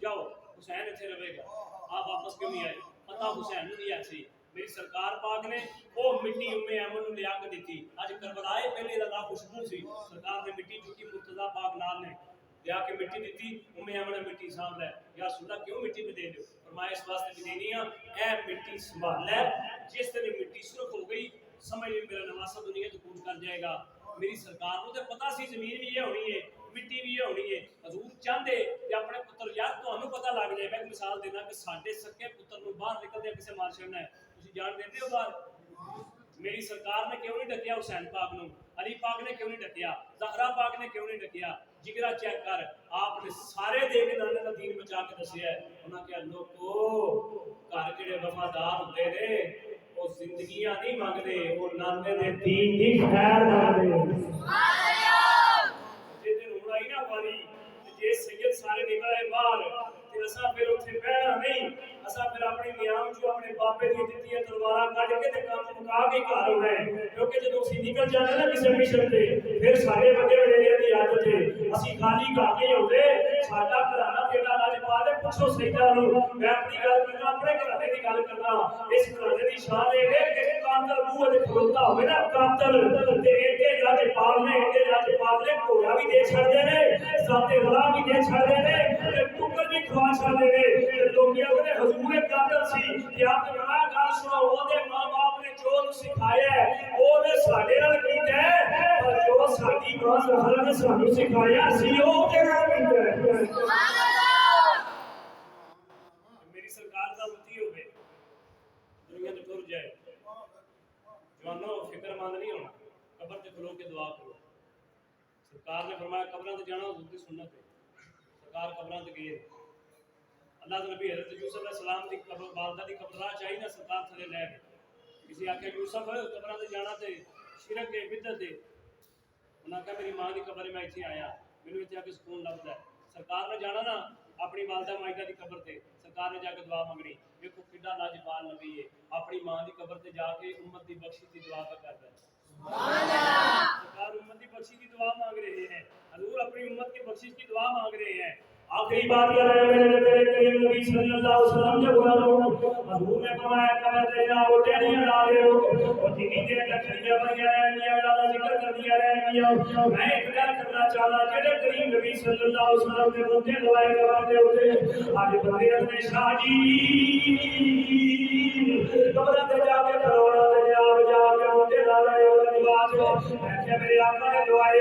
जाओ, हुसैन इत्थे रहेगा, आप वापस क्यों नहीं आए? पता हुसैन नूं नहीं ऐसी, मेरी सरकार पाक ने वो मिट्टी उम्मे अमन नूं लिया के दी, अज करबलाए पहले दा खुशबू सी, सरकार ने मिट्टी चुकी, मुर्तजा पाक नाल ने लिया के मिट्टी दी, उम्मे अमन ने मिट्टी सांभ लै, यार सुना क्यों मिट्टी में दे दो, फरमाया इस वास्ते भी देनी है, ए मिट्टी संभाल लै, जिस दिन मिट्टी सुरख हो गई समझ मेरा नवासा दुनिया तो कूद कर जाएगा। मेरी सरकार को तो पता सी जमीन भी ये होनी है, मिट्टी भी ये होनी है, हजूर चाहते कि अपने पुत्र यार तुहानू पता लग जाए, मैं एक मिसाल देना कि साडे सके पुत्र नूं बाहर निकलदे किसी मार छड़ना है, तुसीं जान देंदे हो बाहर? मेरी सरकार ने क्यों नहीं डकिया हुसैन पाक नूं, अली पाक ने क्यों नहीं डकिया, ज़हरा पाक ने क्यों नहीं डकिया? जिगरा चेक कर, आपने सारे दे के नाने का दीन बचा के दसिया है। उन्होंने कहा लोगो घर जेड़े वफादार होंदे ने वो जिंदगियां नहीं मंगदे, वो नाने दे दीन दी खैर मंगदे। जे दिन हुण आई ना वारी जे सैयद सारे निकल आए बाहर ते असा फिर उत्थे बहना नहीं, असा फिर अपनी नियाम जो अपने बापे दी दित्तियां तलवारां कढ के ते काम मुका के घर आउणा है, क्योंकि जदों असीं निकल जांदे ना किसी मिशन ते फिर साडे बड़े वडेरियां दी आदत है असीं खाली घर नहीं आउंदे, साडा घराना तेरा राज पा दे पुछो सैयदा नूं। मैं अपनी गल करना, अपने घराने दी गल करना, इस घराने दी शान ए वे कि कातल मूंह ते खलोता होवे ना कातल ते एडे राजपाल ने घोड़ा भी दे छड़दे ने, साथे राह भी दे छड़दे ने ते टुक्कर भी खवा छड़दे ने, ते लोग आखदे हजूर कातल सी ते आपने बड़ा गल सुनो, ओदे मां-बाप ने जो उन्हें सिखाया है ओने साडे नाल कीता है, पर जो साडी मां ज़हरा ने सानू सिखाया असीं ओदे नाल कीता है। सुभान अल्लाह। मेरी सरकार दा मती होवे दुनिया ते टुर जाए, जवानों फिक्रमंद नहीं होना, कब्र ते खलो के दुआ करो। सरकार ने फरमाया कब्रां ते जाना हुजूर दी सुन्नत है, सरकार कब्रां ते गए, अल्लाह दे नबी हज़रत यूसुफ अलैहिस्सलाम दी कब्र वालदा दी कब्र राह चाहिए ना, सरकार थले लै गए, किसी आखे यूसुफ कब्रां ते जाना ते शिरक है बिदअत है, उन्हें कहा मेरी मां की कब्र मैं इत्थे आया, मैनूं इत्थे आके सुकून लभदा है। सरकार ने जाना ना अपनी वालदा मायदा की कब्र ते, सरकार ने जाके दुआ मंगनी, देखो कितना लाजवाब नबी है, अपनी मां की कब्र ते जाके उम्मत की बख्शिश की दुआ करता है। सरकार उम्मत की बख्शिश की दुआ मांग रहे हैं, हजूर अपनी उम्मत की बख्शिश की दुआ मांग रहे हैं। आखिरी बात कर रहे हैं मेरे तेरे करीम नबी सल्लल्लाहु अलैहि वसल्लम ने बोला हजूर ने फरमाया कब्र ते जाओ टेढ़ियां ला रहे हो और जितनी देर लकड़ियां बनियां रहनियां अल्लाह दा जिक्र करदियां रहनियां। मैं एक गल करना चाहना, जेड़े करीम नबी सल्लल्लाहु अलैहि वसल्लम ने बंदे लवाए कब्र दे उत्ते अज बंदे अपने शाह जी कब्र ते जाके खलोना ते आप जाके उनके नाल बात मैं मेरे आका ने लवाए,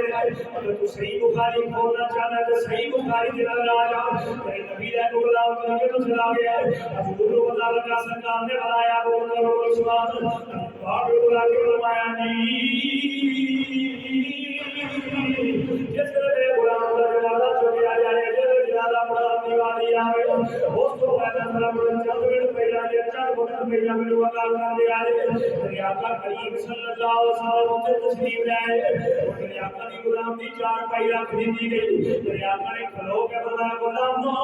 अगर तू सही बुखारी खोलना चाहना तो सही बुखारी दे तेरे नबी ने गुलाम करके तो चला गया, हजूर को पता लगा सरकार ने बनाया बोल सुभान अल्लाह बुला के फरमाया जिस तरह गुलाम का जनाजा चुकिया जाए आका करीम सल्लल्लाहु अलैहि वसल्लम ते तस्लीम लाए मेरे आका दी गुलाम दी चार पाई रख दी गई मेरे आका ने खलो के फरमाया गुलामो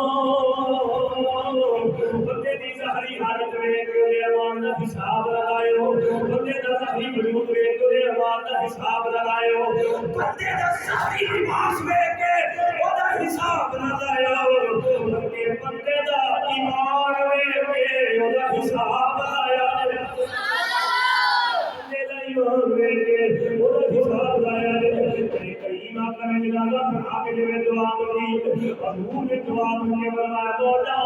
बंदे दी ज़ाहिरी हालत वेख के अमान दा हिसाब लगायो बंदे दा ज़ाहिरी वजूद वेख के अमान दा हिसाब लगायो बंदे दा ज़ाहिरी लिबास वेख के ओदा हिसाब लगायो बंदे दा ईमान वेख के ओदा हिसाब लगाया बंदे दा ईमान वेख के ओदा हिसाब लगाया कई माका ने जनाजा पढ़ा के जिवें दुआ करी हजूर ने दुआ करके फरमाया मौला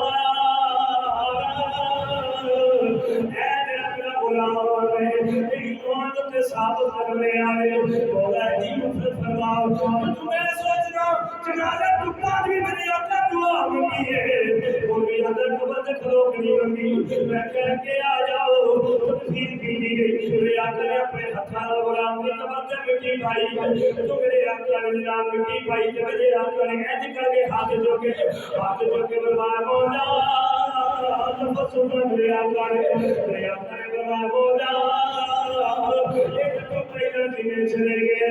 साबित करने आए मौला जी मुझे फरमाओ तुम्हें सोचना जनाजा टुकड़ा भी मेरी आका दुआ मांगी है और भी अंदर कब्र से खलो नहीं मांगी मैं कह के आ जाओ तो फिर की गई मेरे आका ने अपने हत्था नाल गुलाम दी कब्र ते मिट्टी पाई तो मेरे आका ने जनाब मिट्टी पाई ते मेरे आका ने ऐसे करके हाथ जोड़े फरमाया मौला मेरे आका ने फरमाया मौला एक तो पहले जिन्हें चले गए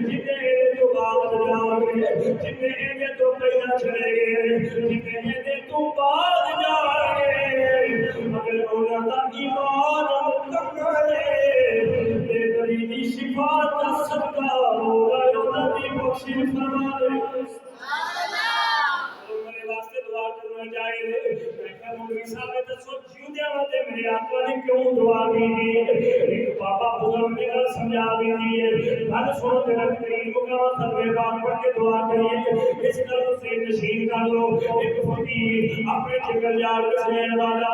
जिन्हें तो बाद जाओगे जिन्हें तो पहले चले गए जिन्हें तो बाद जाओगे मगर औला का ईमान मुकम्मल है तेरी दी सिफात का सदका होगा औला दी बख्शिश फरमा दे वास्ते दुआ करना चाहिए मैं क्या मौलवी साहब ने दसो जीवदे वास्ते मेरे आका ने क्यों दुआ की एक बाबा बुजुर्ग ने गल समझा दी है गल सुनो तेरा करीम मुकाम खतरे पाक पढ़ के दुआ करिए इस गल से नशीन कर लो एक फकीर अपने जंगल यार बसने वाला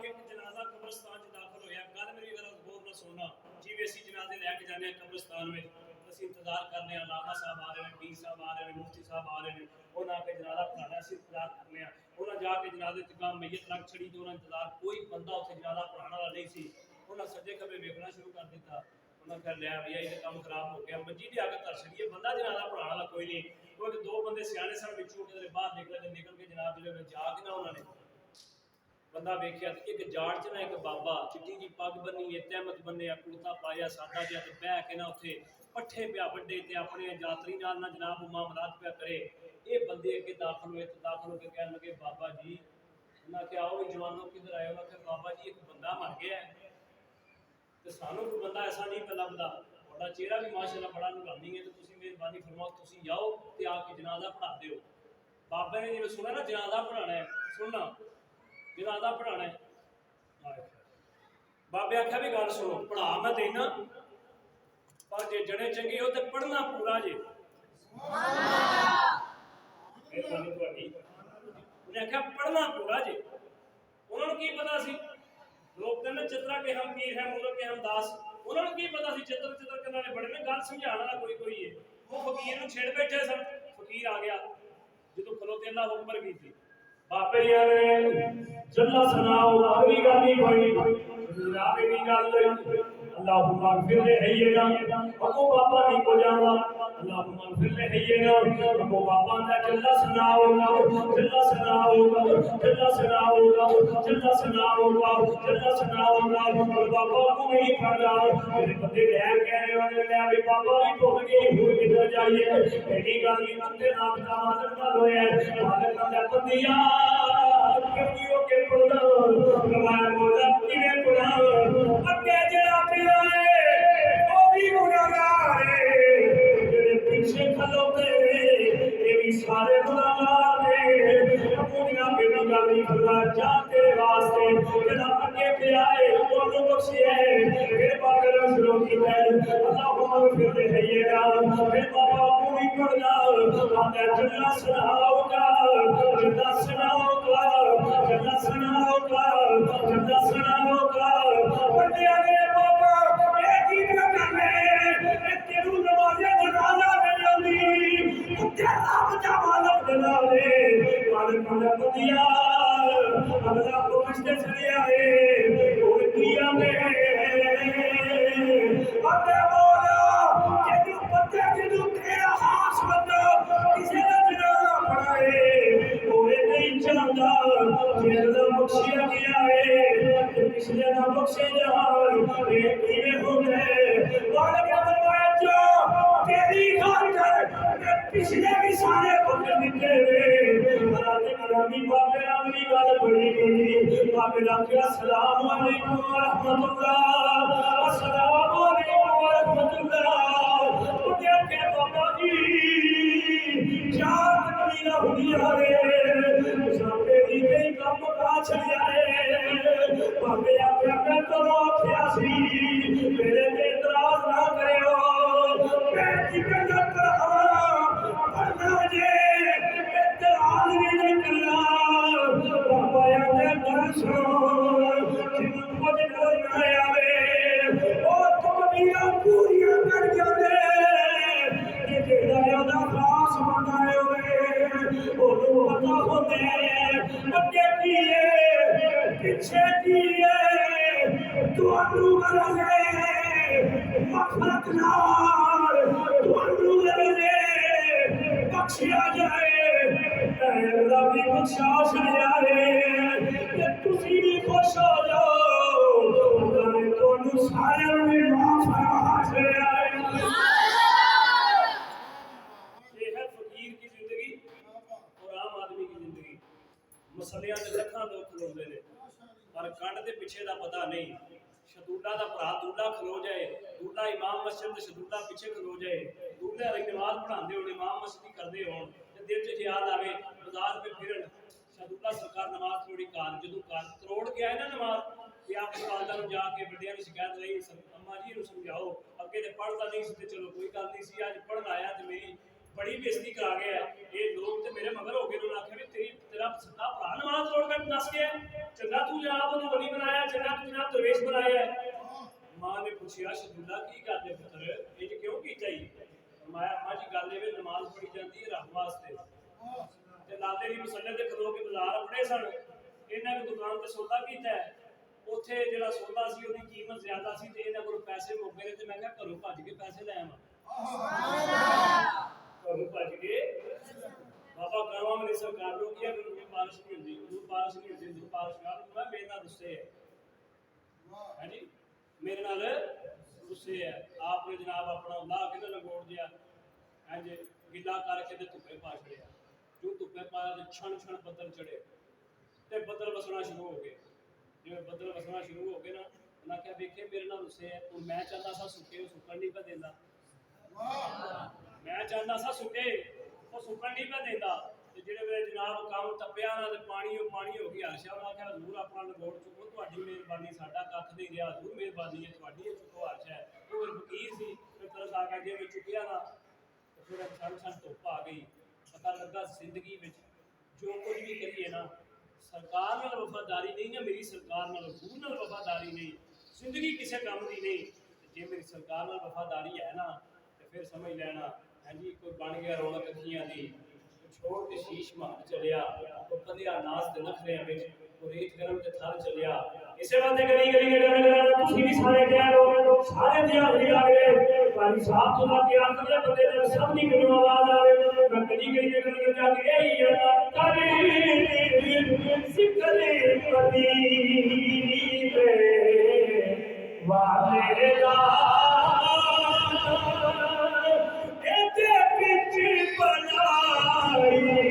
एक जनाजा कब्रिस्तान च दाखिल होया गल मेरी गल गौर नाल सुनना जिवें ਅਸੀਂ जनाजे लेके जाने कब्रिस्तान में ਅਸੀਂ इंतजार करने अलामा साहब आ रहे हैं पीर साहब आ रहे हैं मुफ्ती साहब आ रहे हैं उन्होंने आके जनाजा पढ़ाना ਅਸੀਂ इंतजार करने हैं उन्होंने जाके जनाजे च काम मैयत रख छड़ी तो उन्होंने इंतजार कोई बंदा उत्थे जनाजा पढ़ाने वाला नहीं सी उन्होंने सज्जे खब्बे वेखना शुरू कर दिता उन्होंने कहा लिया भैया ये काम खराब हो गया मंजी दी आके धर छड़िए बंदा जनाजा पढ़ाने वाला कोई नहीं क्योंकि दो बंदे सियाने सन विचों किधरे बाहर निकल के जनाब जिहड़े जाके ना उन्होंने बंदा वेख्या एक जाड़ च ना एक बाबा चिट्टी जी पग बनी है तहमत बने कुर्ता पाया सादा जिहा ते बह के ना उत्थे पट्ठे पिया वड्डे ते अपने यात्री नाल ना जनाब मामलात पिया करे ये बंदे अगे दाखिल हुए तो दाखिल होकर कहने लगे बाबा जी उन्हें क्या आओ जवानों किधर आए उन्हें कहा बाबा जी एक बंदा मर गया है तो सानू कोई बंदा ऐसा नहीं पे लभदा तुहाडा चेहरा भी माशाअल्लाह बड़ा नूरानी है तो तुसीं मेहरबानी फरमाओ तुसीं जाओ ते आके जनाजा पढ़ा दिओ बाबा ने जिवें सुना ना जनाजा पढ़ाना है सुनना जनाजा पढ़ाना है बाबे आख्या भी गल सुनो पढ़ा मैं देना पर जे जड़े चंगे हो तो पढ़ना पूरा जे उन्हें आख्या पढ़ना पूरा जे उन्होंने की पता सी लोग कहते चित्रा के हम पीर है मुल्क के हम दास उन्होंने की पता सी चित्र करने वाले बड़े ने गल समझाने वाला कोई है वो फकीर नूं छेड़ बैठे सन फकीर आ गया जो खलोते अल्लाह अकबर की थी बापे ने जल्ला सुनाओ अगली गल नहीं कोई जनाब की गल अल्लाहुम्मा फिर ले हैयना अबू बाबा नहीं को जावा अल्लाहुम्मा फिर ले हैयना अबू बाबा दा जल्ला सुनाओ जल्ला सुनाओ जल्ला सुनाओ जल्ला सुनाओ जल्ला सुनाओ और बाबा को नहीं पड़ा मेरे बंदे ले कह रहे वाले ले भी बाबा भी भूल गए भूल किधर जाइए एडी गल नहीं बंदे नाम का मालक ना होया मालक का बंदिया क्यों के पड़ा कमाल मोला किने पड़ा अगे जड़ा पिया है वो भी गुनाहगार है तेरे पीछे खलोते ये भी सारे गुनाहगार है अपनियां बेटी गली खुदा जाते वास्ते जेड़ा अगे पे आए ओनु बख्शिए फिर पाकर शुरू की है अल्लाहुम्मा फिर हैयना फिर बाबा पूरी पड़ना आंदा जल्ला सुनाओगा जल्ला सुनाओगा जल्ला सुनाओगा जल्ला सुनाओगा बंदियां ने बाबा एक ही करने तेरू नमाज़े जनाजा नहीं आंदी तेरा बचा मालक बना ले मालक का बंदिया अल्लाह को रिश्ते चले आए और किया में अबे बोला तेरू बच्चे तेरू तेरा खास बंदा किसी ने जनाजा पढ़ाए ओए नहीं चाहता जेदा बख्शिया गया है पिछले ना बख्शे जान एक ही पिछले भी सारे पकड़ दिते वे रात ग्रामी बाबे नाल भी गल बड़ी गई बाबे ने आख्या अस्सलाम वालेकुम व रहमतुल्लाह अस्सलाम वालेकुम व रहमतुल्लाह उन्हें आख्या बाबा जी चार तकबीरां हुंदियां ने साडे दी कई काम का छड़िया है बाबे आख्या मैं तो आख्या सी मेरे ते इतराज ना करियो मैं जिक्र करता पढ़ना जे इतराज नहीं करना बाबा आख्या गल सुन जिन्हों कुछ नजर ना आवे ओ तकबीरां पूरियां कर जावे कि जेड़ा ओदा खास बंदा होवे ओनू पता होंदे अगे की है पीछे की है तुहानू गरज है मखलत नाल तुहानू गरज है बख्शिया जाए अल्लाह भी बख्शा छड़िया है कि तुसी भी खुश हो जाओ अल्लाह ने तुहानू सारियां नू भी माफ फरमा छड़िया है फकीर की जिंदगी और आम आदमी की जिंदगी मसलियां ते लखां लोग खलोंदे ने पर कंड दे पिछे दा पता नहीं शदूला दा भरा दूल्हा खलो जाए दूल्हा इमाम मस्जिद ते शदूला पिछे खलो जाए दूल्हे वाली नमाज पढ़ांदे होण इमाम मस्जिद करदे होण ते दिल च ख्याल आवे बाजार पे फिरन शदूला सरकार नमाज थोड़ी कार जदों कार करोड़ के आए ना नमाज कि आप वालदा नु जाके बड़ियां नु शिकायत रही अम्मा जी नु समझाओ अगे ते पढ़दा नहीं सी ते चलो कोई गल नहीं सी अज पढ़न आया ते मेरी बड़ी बेइज्जती करा गया ये लोग ते मेरे मगर हो गए उन्होंने आख्या भी तेरी तेरा सदा भरा नमाज तोड़ कर दस गया चंगा तू जनाब उन्हें वली बनाया चंगा तू जनाब दरवेश बनाया मां ने पूछा शदूला की गल है पुत्र इंज क्यों कीता ही फरमाया अम्मा जी गल ये नमाज पढ़ी जाती है रब वास्ते ते लाले दी मसल्ले ते खलो के बाजार अपने सन इन्हां की दुकान ते सौदा कीता है उत्थे जेड़ा सौदा सी ओदी कीमत ज्यादा सी ते इन्हां कोल पैसे मुक गए ते मैं कहा घरों भज के पैसे ले आवां घरों भज के बाबा गाँव में सरकार लोग किया दूध पालिश नहीं होती दूध पालिश नहीं होती दूध पालिश कर मैं मेरे नाल गुस्से है जी मेरे नाल गुस्से है आपने जनाब अपना ला के लंगोड़ दिया है जी गिला करके ते धुप्पे पा छड़िया जो धुप्पे पाया ते छण छण बदल चढ़े ते बदल वसना शुरू हो गए जो बदल वसना शुरू हो गए ना उन्हें क्या देखे मेरे नाल गुस्से है तो मैं चाहता सा सुके सुकन नहीं पा देंदा मैं चाहता सा सुके वो सुकन नहीं पा देंदा ते जेड़े वे जनाब काम टप्पिया ना ते पानी हो गया हर्षा उन्हें आख्या हजूर अपना लंगोड़ चुको तुहाडी मेहरबानी साडा कख नहीं रहा हजूर मेहरबानी है तुहाडी चुको हर्षा है वो फकीर सी ते तरस आ गया जे मैं चुकिया ना तो फिर छण छण धुप आ गई पता लगा जिंदगी में जो कुछ भी करिए ना सरकार नाल वफादारी नहीं ना मेरी सरकार नाल रूह नाल वफादारी नहीं जिंदगी किसी काम की नहीं जे मेरी सरकार नाल वफादारी है ना तो फिर समझ लेना है जी कोई बन गया रौनक अखियां दी छोड़ के शीश मार चलिया तो बंदिया नाच ते नखरियां विच और रेत गरम ते थल चलिया इसे बातें करी तुसी भी सारे कहो सारे दी हाजरी आ गए भाई साहब तो लाके आंदे बंदे ते सब दी मेनू आवाज आवे मैं कदी गई ते कदी जाके ए या करी सिकले मदीने वाले दा एते पिच बनाई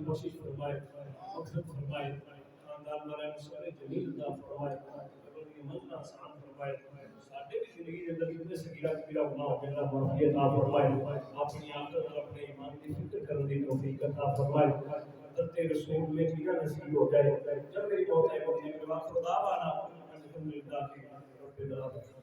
कोशिश फरमाए मकसद फरमाए खानदान वाले सारे जमीन दा फरमाए मंगना आसान फरमाए साडे भी जिंदगी के अंदर जितने सगीरा कबीरा गुनाह हो गया माफी अता फरमाए, अपनी आखिरत और अपने ईमान की फिक्र करने की तौफीक अता फरमाए, हज़रत रसूल में जीना नसीब हो जाए। जब मेरी मौत आए वक्त में खुदा वाला अल्हम्दुलिल्लाह रब्बिल आलमीन।